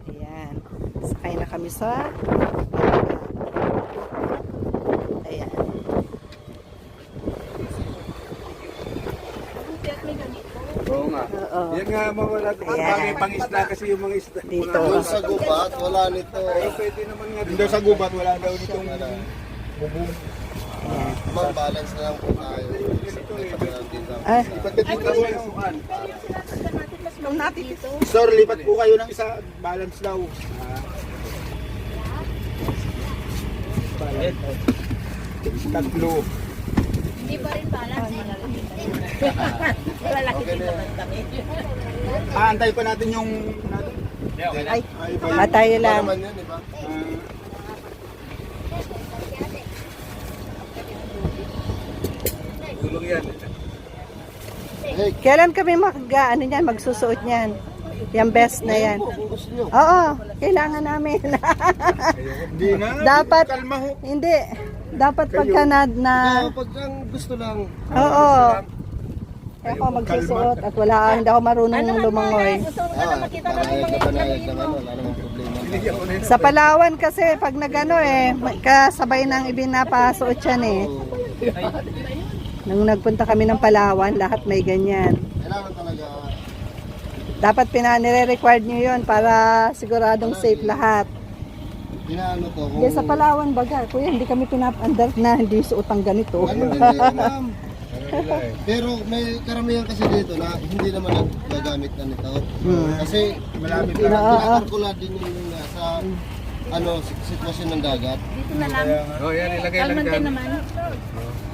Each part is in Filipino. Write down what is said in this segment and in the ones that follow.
Ayan. Sakay na kami sa ayan. Oo nga. Oo. Yan nga mga bagay pang isda kasi yung mga isda. Dito. Doon sa gubat, wala nito. Ay, pwede naman nga. Doon sa gubat, wala daw nitong bubong. Mag-balance na lang po tayo. Ah, Sir, lipat po kayo ng isa. Balance daw. Tatlo. Hindi pa rin balance. Malalaki din naman kami. Antay pa natin yung... ay, tayo lang. Naman yan, di ba? Gulong yan. Kailan kami ano yan, magsusuot niyan? Yung best na yan. Kung gusto nyo. Oo, kailangan namin. Hindi na. Dapat, Kalma ho. hindi. Dapat pagka Pag ang gusto lang. oo. Ako magsusuot at hindi ako marunong lumangoy. Gusto mo na makita na Panayag na panayag naman, wala namang problema. Sa Palawan kasi pag nagano kasabay ng ibinapasuot yan eh. Nung nagpunta kami ng Palawan, lahat may ganyan. Kailangan talaga, Dapat nire-required nyo yun para siguradong safe lahat. pinaano to. Hindi sa Palawan baga, kuya, hindi kami pinapandar na hindi suotang ganito. Ano nila, ma'am? Pero may karamihan kasi dito na hindi naman nagagamit na nito. Kasi Malapit Oo, oo. pinakalkula din yung sa sitwasyon ng dagat. dito na lang. Oh, yan, ilagay lang Kalmante dyan. naman.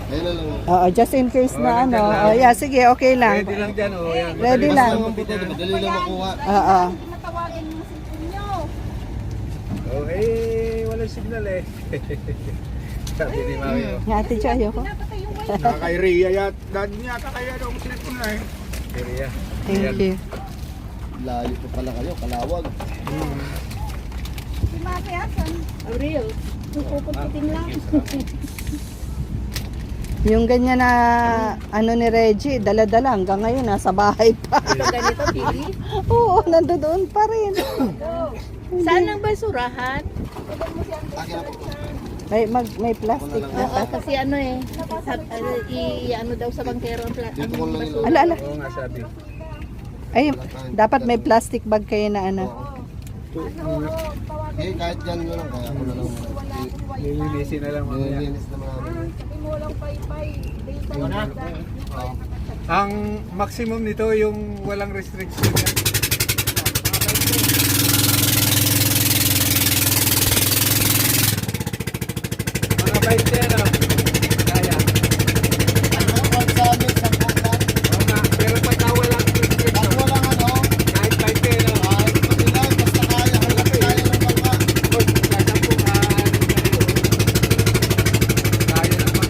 Ayun na lang. Oo, just in case na ano. Oh, yeah, sige, okay lang. Ready lang dyan, oh, yan. Ready lang. Madali lang makuha. Oo. Matawagin mo si Inyo. Oh, eh, walang signal eh. Sabi ni Mario. Ate Jo, ayoko. Kay Rhea yat. Dad niya, kaya daw ang cellphone na eh. Kay Rhea. Thank you. Layo pa pala kayo, Kalawag. Si Mate Asan. Real. Pupuputin lang. Yung ganyan na ano ni Reggie, dala-dala hanggang ngayon nasa bahay pa. Ganito, Pili. Oo, nandoon pa rin. Saan lang ba surahan? Akin na po. May plastic na. Oo, kasi ano eh. Ano daw sa bangkero ang Dito ko lang ilo. Ala, ala. Oo nga sabi. Ay, dapat may plastic bag kayo na ano. Eh, kahit dyan nyo lang, kaya ko na lang. Lilinisin na lang mamaya. Nilinis naman namin. Ang maximum nito yung walang restriction yan. Mga 20 ano? Kaya. Ano, kung sa amin, sa Buklan, Oo nga, pero pagka walang restriction, pag walang ano, kahit 20 ano? kahit pag basta kaya, hanggang kaya ng bangka. Kaya po kaya naman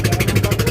kaya ng bago.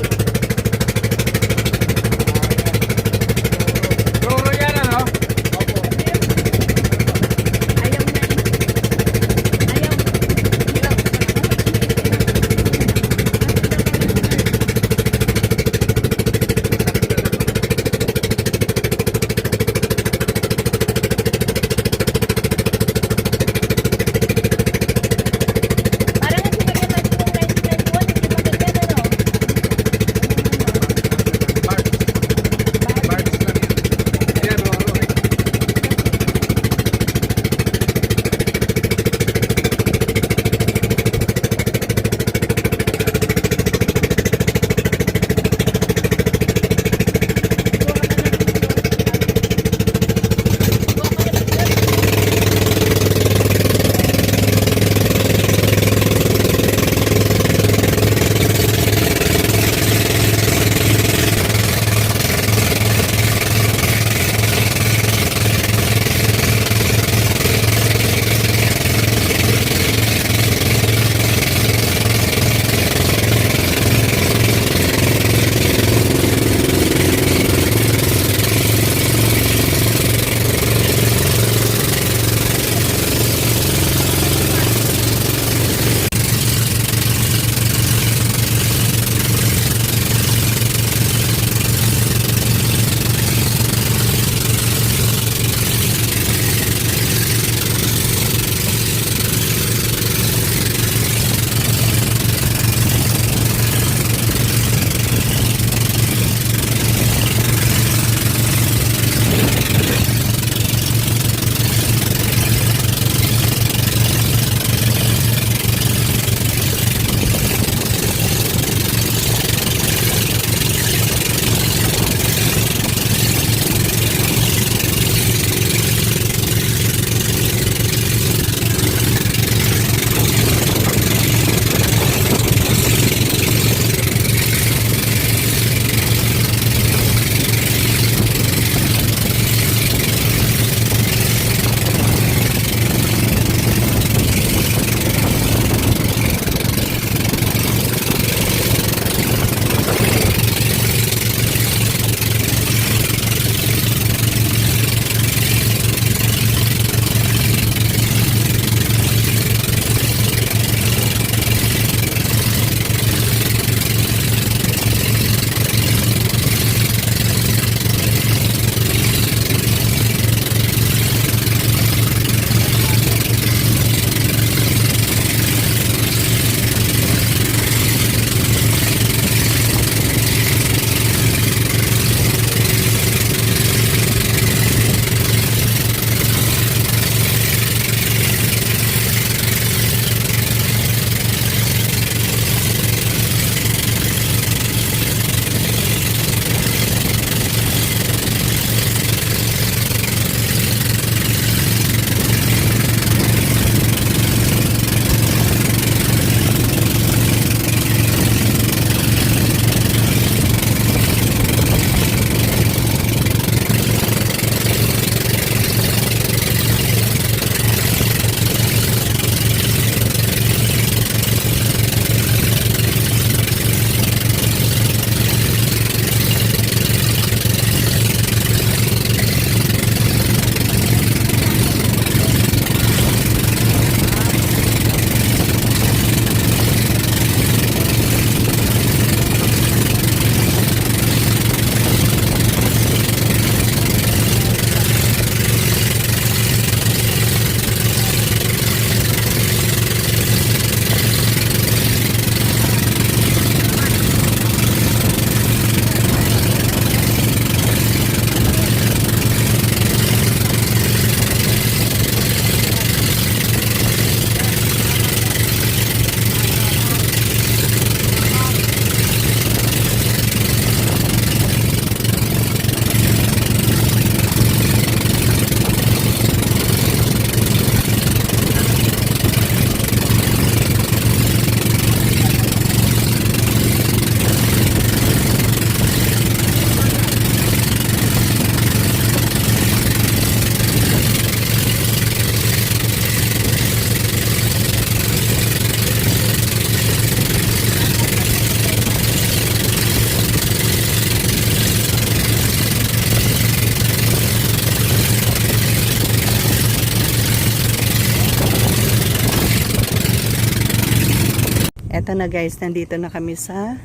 Eto na guys, nandito na kami sa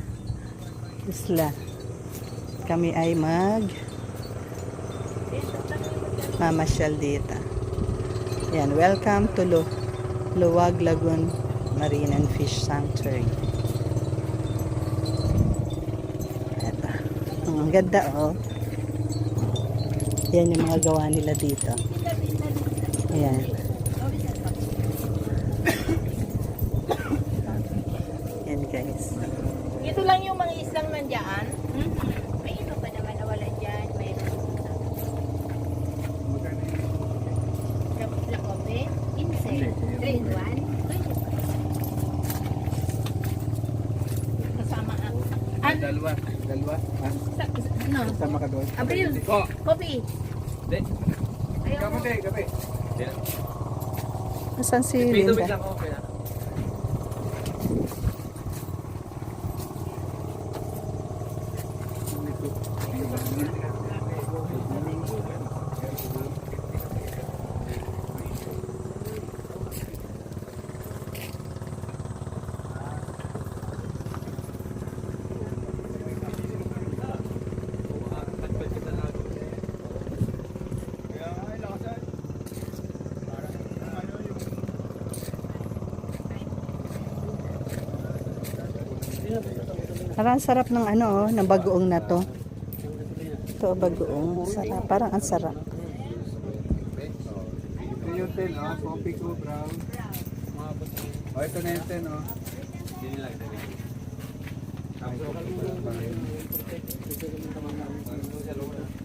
isla. Kami ay mamasyal dito. Yan, welcome to Luwag Lagoon Marine and Fish Sanctuary. Eto. Ang ganda oh. Yan yung mga gawa nila dito. Ayan. Yan guys. Ito lang yung mga islang nandiyan. May iba pa naman na wala dyan. May Lakobe, insect, 3 in 1. Kasama ang... Dalawa. No. Sama ka doon. Abril, Kobe. Ayaw mo. Gabi. Asan si Linda? Parang ang sarap ng ano oh, ng bagoong na to. Ito bagoong, sarap. Parang ang sarap. Ito yung 10, oh. Coffee ko, brown. Oh, ito na yung 10, oh.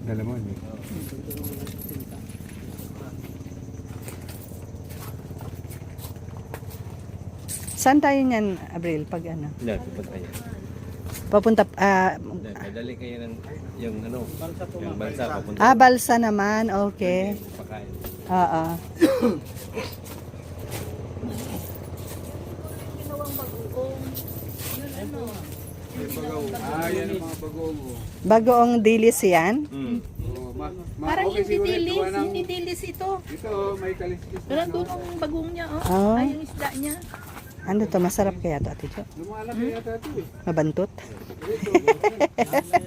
Dalamon, eh. Saan tayo niyan, Abril, pag ano? Hindi, pupunta kayo. Papunta, Hindi, madali kayo ng yung ano, yung bansa papunta. balsa naman, okay. Pakain. Oo. Ginawang bagoong. Yun ano. Yan ang mga bagoong, oh. Bagoong dilis yan. Oh, Parang okay, siguro hindi gawa ng- dilis ito. Ito, oh, may kaliskis na, Pero no? doon ang bagong niya, oh. Oh. Ay, yung isda niya. Ano to, masarap kaya to, Ate Jo? Lumalaki yata ito, eh. Mabantot?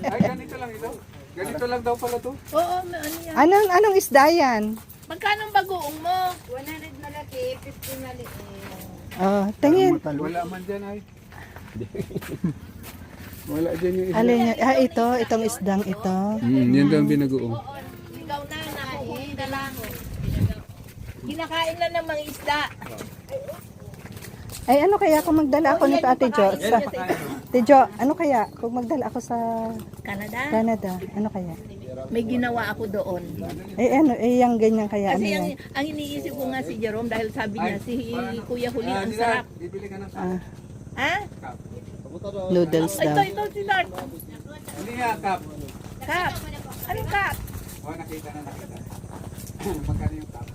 Ay, ganito lang ito. Ganito lang daw pala to. Oo, may ano yan. Anong isda yan? Magkano ang bagoong mo? 100 malaki, 50 maliit. Oh, tingin. Wala man dyan, ay. Wala dyan yung isa. Alin yan? Itong isdang ito. Yan daw ang binagoong. Ikaw na, nakukuhin na lang. Kinakain na ng mga isda. Ay, ano kaya kung magdala ako nito, Ate Jo? Ate Jo, ano kaya kung magdala ako sa Canada? Canada? Ano kaya? May ginawa ako doon. Yung ganyan kaya, ano Kasi yan? ang iniisip ko nga si Jerome dahil sabi niya si Kuya Huli ang sarap. Bibili ka ng Ah, Ha? noodles daw. Ito si Lord. Hindi nga, kap. Kap. Anong kap? Oh, nakita. Magkano yung kap?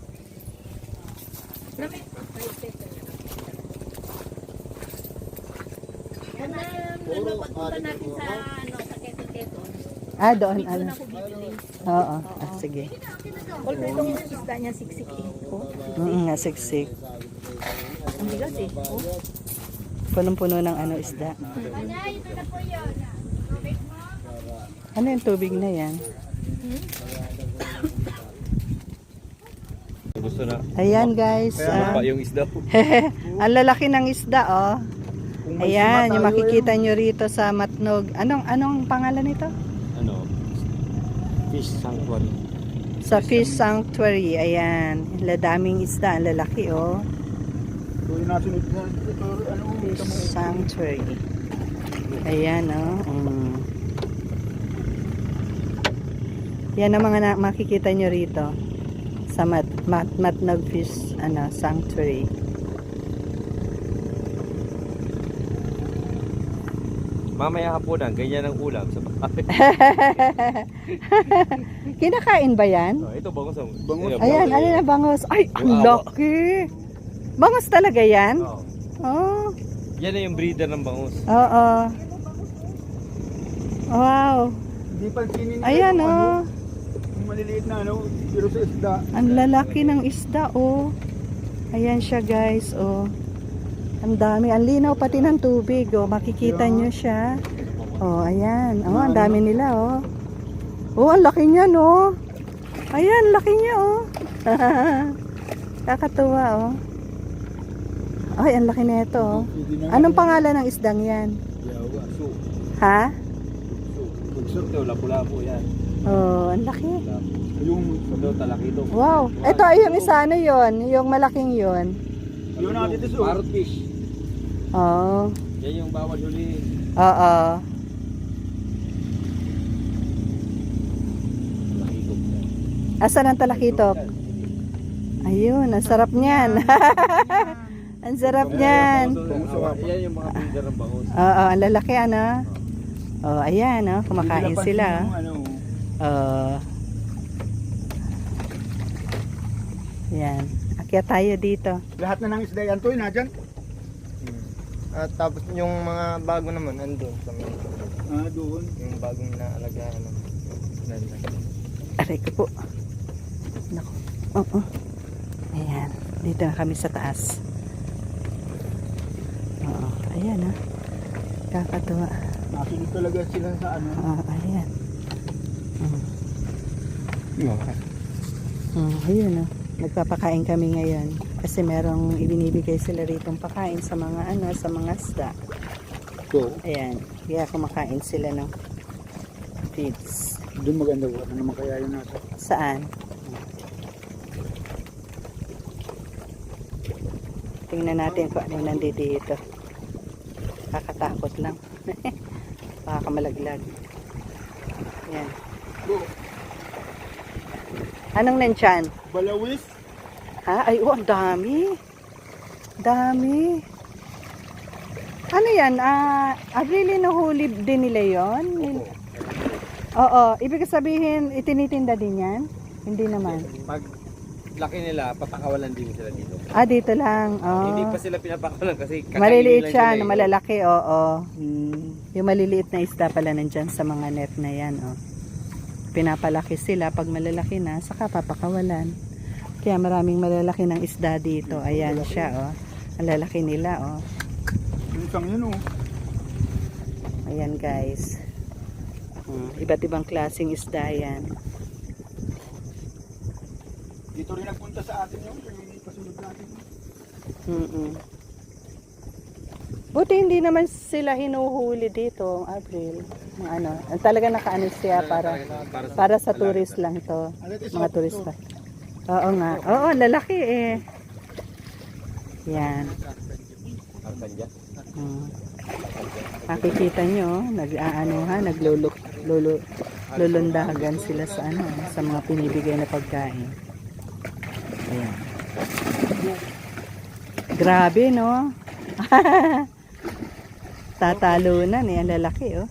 Pagpunta natin sa Quezon. Doon. Doon Ano? ako bibili. Oo, sige. Although itong isda niya siksik eh. Oh, Nga, siksik. ang bigas eh. Oh. Punong-puno ng ano isda. Ano yung tubig na yan? Gusto na. Ayan guys. Pa yung isda. Ang lalaki ng isda oh. Ayan, yung makikita nyo rito sa Matnog. Anong pangalan nito? Ano? Fish sanctuary. Sa Fish Sanctuary. Ayan. Daming isda. Ang lalaki oh. Ito yung nasunod na. Ito, ano, Fish Sanctuary. Ayan oh. Yan ang mga makikita nyo rito sa Matnog Fish Sanctuary. Mamaya hapunan, ganyan ang ulam sa bahay. Kinakain ba yan? Oh, ito bangus. Bangus. Ayan, ano na bangos? Ay, ang laki! Bangos talaga yan? Oh. Oh, Yan na yung breeder ng bangus. oo. Wow. Hindi pa kinin. Ayan oh. Yung maliliit na, ano, pero sa isda. Ang lalaki ng isda oh. Ayan siya guys oh. Ang dami, ang linaw pati ng tubig, oh. Makikita nyo siya. Oh, ayan. Oh, ang dami nila, oh. Oh, ang laki niya, no. Ayan, laki niya, oh. Kakatuwa, oh. Ay, ang laki nito, oh. Anong pangalan ng isdang yan? Yawa, so. Ha? Pugsok to, lapu-lapu yan. Oh, ang laki. Yung, Ito, talakito. Wow. Ito ay yung isa, ano yun? Yung malaking yun. yun natin ito, so. Parrot fish. Oh. Yan yung bawal huli. Oo. Talakito. Asan ang talakitok? Ayun, ang sarap niyan. Ang sarap niyan. Yan yung mga breeder ng bangus. Oo, ang lalaki, ano? Oh, ayan, oh. Kumakain sila. Ano, Oh. Yan. Akyat tayo dito. lahat na ng isda yan, Toy, na dyan. At tapos yung mga bago naman, andun sa mga, Doon. yung bagong naalagaan naman. Aray ko po. Naku. Oo. Ayan. Dito na kami sa taas. Oo. Ayan, ah. Kakatuwa. Nakinig talaga sila sa ano. Oo, ayan. Ayun, ah. Nagpapakain kami ngayon kasi merong ibinibigay sila rito pakain sa mga sa mga isda. So, Ayan, kaya kumakain sila ng feeds. doon maganda po. Ano naman kaya yun natin? Saan? Tingnan natin kung ano nandito dito. Kakatakot lang. Baka malaglag. Ayan. Anong nandyan? Balawis. Ha? Ay, oh, ang dami. Dami. Ano yan? Really nahuli din nila yon? Oo. Ibig sabihin, itinitinda din yan? Hindi naman. Pag laki nila, papakawalan din sila dito. Dito lang. Oh. Hindi pa sila pinapakawalan kasi kakainin Maliliit lang siya, sila na eh. malalaki, oo. Yung maliliit na isda pala nandyan sa mga net na yan, oh. Pinapalaki sila, pag malalaki na, saka papakawalan. Kaya maraming malalaki ng isda dito. Ayan siya, oh. Ang lalaki nila, oh. Yung isang yun, oh. Ayan, guys. Iba't ibang klaseng isda yan. Dito rin nagpunta sa atin yung pasunod natin. Buti hindi naman sila hinuhuli dito, April. Ano, talaga nakaano siya para sa tourist lang to. Mga turista. Oo nga. Oo, lalaki eh. Yan. Makikita nyo, naglulundagan sila sa sa mga pinibigay na pagkain. Ayan. Grabe, no? Tatalunan eh, ang lalaki, oh.